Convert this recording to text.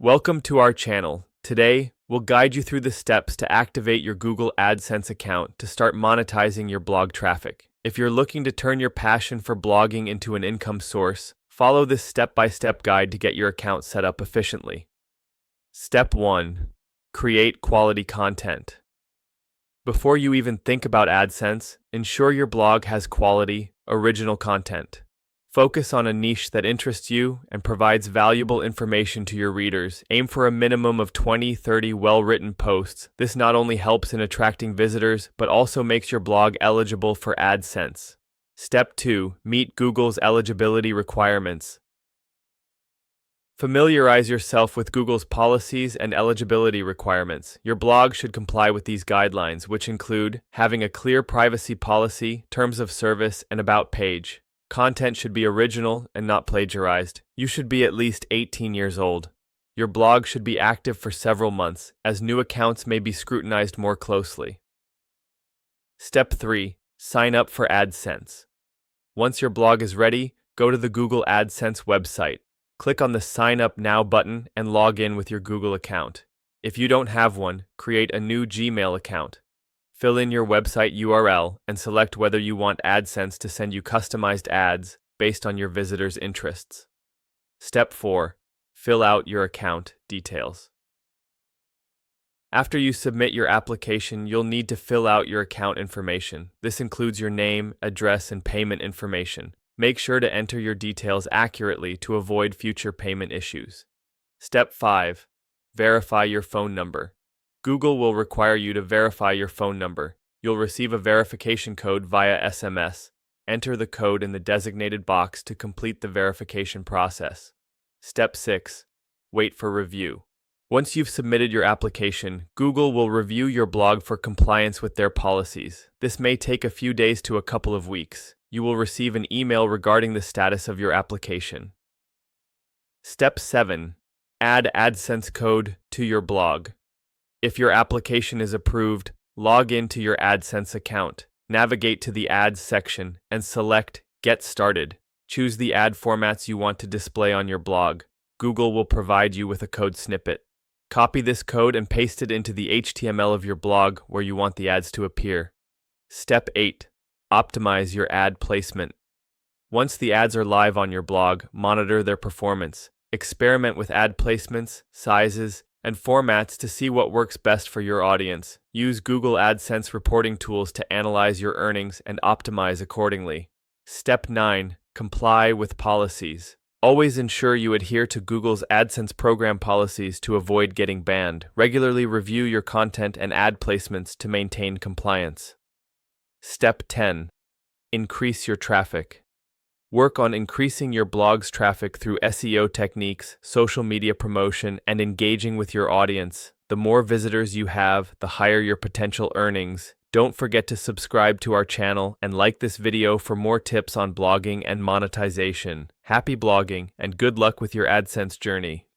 Welcome to our channel. Today, we'll guide you through the steps to activate your Google AdSense account to start monetizing your blog traffic. If you're looking to turn your passion for blogging into an income source, follow this step-by-step guide to get your account set up efficiently. Step 1. Create quality content. Before you even think about AdSense, ensure your blog has quality, original content. Focus on a niche that interests you and provides valuable information to your readers. Aim for a minimum of 20-30 well-written posts. This not only helps in attracting visitors, but also makes your blog eligible for AdSense. Step 2. Meet Google's eligibility requirements. Familiarize yourself with Google's policies and eligibility requirements. Your blog should comply with these guidelines, which include having a clear privacy policy, terms of service, and about page. Content should be original and not plagiarized. You should be at least 18 years old. Your blog should be active for several months, as new accounts may be scrutinized more closely. Step 3. Sign up for AdSense. Once your blog is ready, go to the Google AdSense website. Click on the Sign Up Now button and log in with your Google account. If you don't have one, create a new Gmail account. Fill in your website URL and select whether you want AdSense to send you customized ads based on your visitors' interests. Step 4. Fill out your account details. After you submit your application, you'll need to fill out your account information. This includes your name, address, and payment information. Make sure to enter your details accurately to avoid future payment issues. Step 5. Verify your phone number. Google will require you to verify your phone number. You'll receive a verification code via SMS. Enter the code in the designated box to complete the verification process. Step 6. Wait for review. Once you've submitted your application, Google will review your blog for compliance with their policies. This may take a few days to a couple of weeks. You will receive an email regarding the status of your application. Step 7. Add AdSense code to your blog. If your application is approved, log into your AdSense account. Navigate to the Ads section and select Get Started. Choose the ad formats you want to display on your blog. Google will provide you with a code snippet. Copy this code and paste it into the HTML of your blog where you want the ads to appear. Step 8. Optimize your ad placement. Once the ads are live on your blog, monitor their performance. Experiment with ad placements, sizes, and formats to see what works best for your audience. Use Google AdSense reporting tools to analyze your earnings and optimize accordingly. Step 9. Comply with policies. Always ensure you adhere to Google's AdSense program policies to avoid getting banned. Regularly review your content and ad placements to maintain compliance. Step 10. Increase your traffic. Work on increasing your blog's traffic through SEO techniques, social media promotion, and engaging with your audience. The more visitors you have, the higher your potential earnings. Don't forget to subscribe to our channel and like this video for more tips on blogging and monetization. Happy blogging and good luck with your AdSense journey.